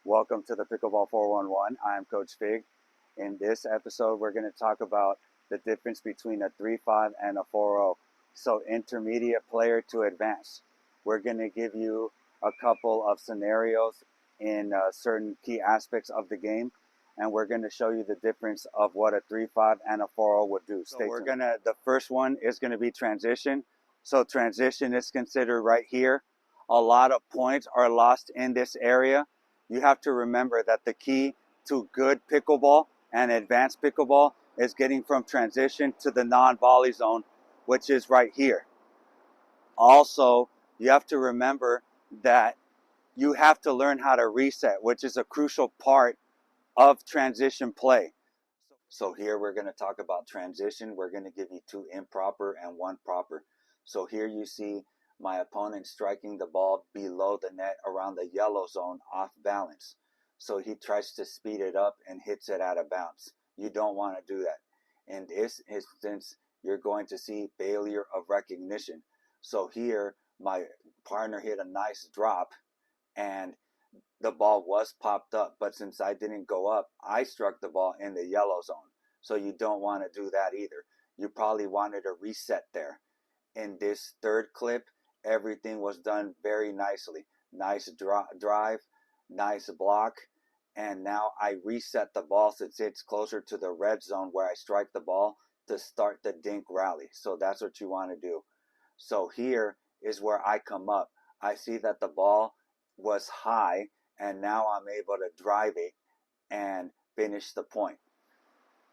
Welcome to the Pickleball 411. I'm Coach Fig. In this episode, we're going to talk about the difference between a 3-5 and a 4-0. So intermediate player to advanced. We're going to give you a couple of scenarios in certain key aspects of the game, and we're going to show you the difference of what a 3-5 and a 4-0 would do. So the first one is going to be transition. So transition is considered right here. A lot of points are lost in this area. You have to remember that the key to good pickleball and advanced pickleball is getting from transition to the non-volley zone, which is right here. Also, you have to remember that you have to learn how to reset, which is a crucial part of transition play. So here we're going to talk about transition. We're going to give you two improper and one proper. So here you see my opponent striking the ball below the net around the yellow zone off balance. So he tries to speed it up and hits it out of bounds. You don't want to do that. In this instance, you're going to see failure of recognition. So here my partner hit a nice drop and the ball was popped up, but since I didn't go up, I struck the ball in the yellow zone. So you don't want to do that either. You probably wanted a reset there. In this third clip, everything was done very nicely. Nice drive, nice block, and now I reset the ball since it's closer to the red zone where I strike the ball to start the dink rally. So that's what you want to do. So here is where I come up. I see that the ball was high, and now I'm able to drive it and finish the point.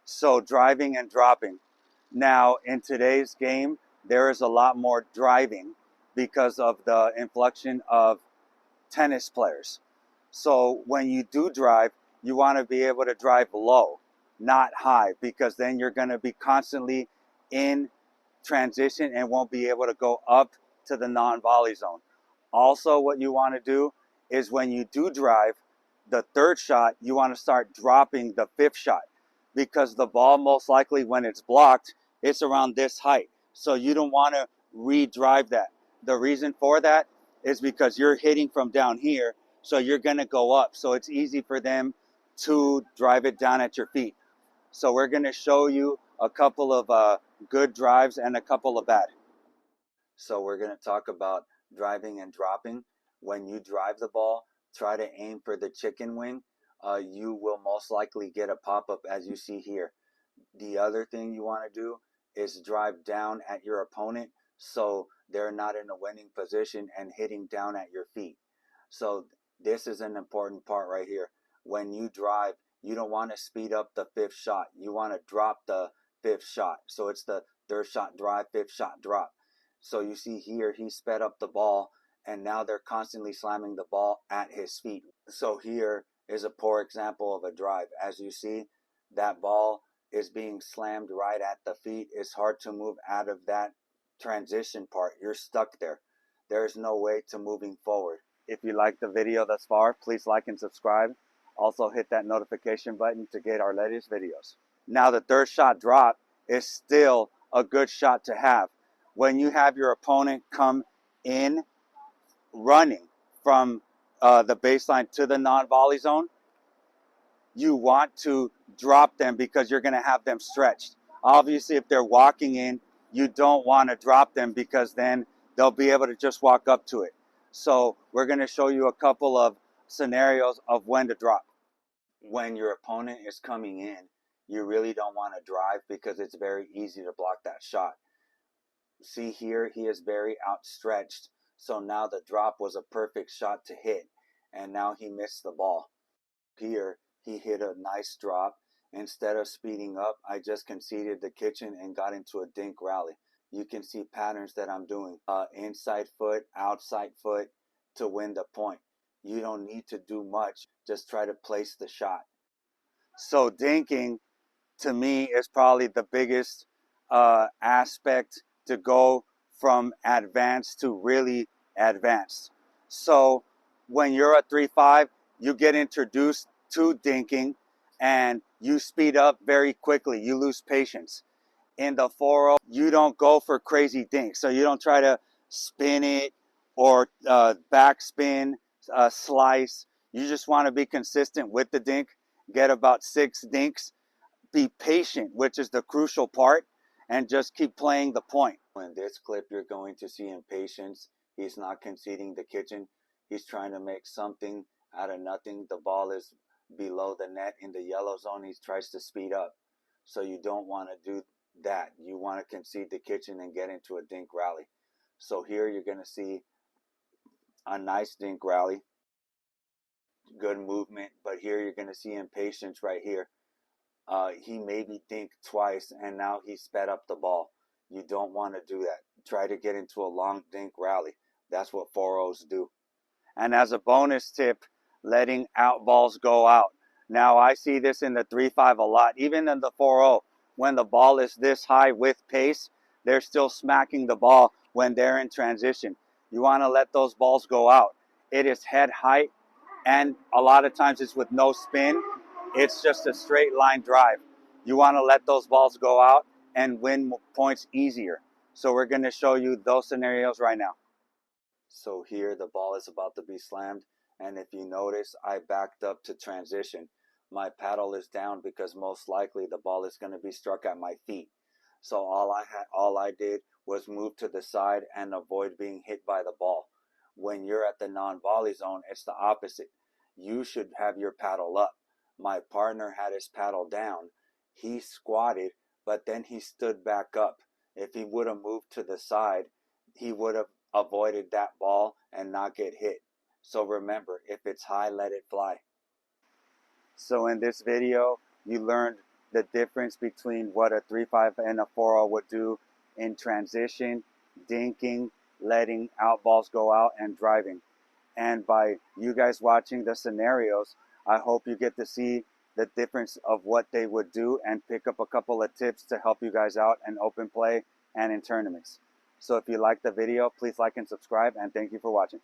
So driving and dropping. Now in today's game, there is a lot more driving because of the inflection of tennis players. So when you do drive, you want to be able to drive low, not high, because then you're going to be constantly in transition and won't be able to go up to the non-volley zone. Also, what you want to do is when you do drive the third shot, you want to start dropping the fifth shot, because the ball most likely when it's blocked, it's around this height. So you don't want to re-drive that. The reason for that is because you're hitting from down here, so you're going to go up. So it's easy for them to drive it down at your feet. So we're going to show you a couple of good drives and a couple of bad. So we're going to talk about driving and dropping. When you drive the ball, try to aim for the chicken wing. You will most likely get a pop-up as you see here. The other thing you want to do is drive down at your opponent so they're not in a winning position and hitting down at your feet. So this is an important part right here. When you drive, you don't want to speed up the fifth shot. You want to drop the fifth shot. So it's the third shot drive, fifth shot drop. So you see here, he sped up the ball, and now they're constantly slamming the ball at his feet. So here is a poor example of a drive. As you see, that ball is being slammed right at the feet. It's hard to move out of that transition part. You're stuck there. There's no way to moving forward. If you like the video thus far, please like and subscribe. Also hit that notification button to get our latest videos. Now the third shot drop is still a good shot to have. When you have your opponent come in running from the baseline to the non-volley zone, you want to drop them because you're going to have them stretched. Obviously, if they're walking in, you don't want to drop them because then they'll be able to just walk up to it. So we're going to show you a couple of scenarios of when to drop. When your opponent is coming in, you really don't want to drive because it's very easy to block that shot. See here, he is very outstretched. So now the drop was a perfect shot to hit, and now he missed the ball. Here, he hit a nice drop. Instead of speeding up, I just conceded the kitchen and got into a dink rally. You can see patterns that I'm doing. Inside foot, outside foot to win the point. You don't need to do much. Just try to place the shot. So dinking, to me, is probably the biggest aspect to go from advanced to really advanced. So when you're a 3-5, you get introduced to dinking and you speed up very quickly. You lose patience. In the 4-0, you don't go for crazy dinks. So you don't try to spin it or backspin, slice. You just want to be consistent with the dink, get about 6 dinks, be patient, which is the crucial part, and just keep playing the point. In this clip, you're going to see impatience. He's not conceding the kitchen. He's trying to make something out of nothing. The ball is below the net in the yellow zone. He tries to speed up. So you don't want to do that. You want to concede the kitchen and get into a dink rally. So here you're going to see a nice dink rally, good movement, but here you're going to see impatience right here. He maybe dinked twice and now he sped up the ball. You don't want to do that. Try to get into a long dink rally. That's what 4-0s do. And as a bonus tip, letting out balls go out. Now I see this in the 3-5 a lot, even in the 4-0. When the ball is this high with pace, they're still smacking the ball when they're in transition. You want to let those balls go out. It is head height, and a lot of times it's with no spin. It's just a straight line drive. You want to let those balls go out and win points easier. So we're going to show you those scenarios right now. So here the ball is about to be slammed, and if you notice, I backed up to transition. My paddle is down because most likely the ball is going to be struck at my feet. So all I did was move to the side and avoid being hit by the ball. When you're at the non-volley zone, it's the opposite. You should have your paddle up. My partner had his paddle down. He squatted, but then he stood back up. If he would have moved to the side, he would have avoided that ball and not get hit. So remember, if it's high, let it fly. So in this video, you learned the difference between what a 3-5 and a 4-0 would do in transition, dinking, letting out balls go out, and driving. And by you guys watching the scenarios, I hope you get to see the difference of what they would do and pick up a couple of tips to help you guys out in open play and in tournaments. So if you liked the video, please like and subscribe, and thank you for watching.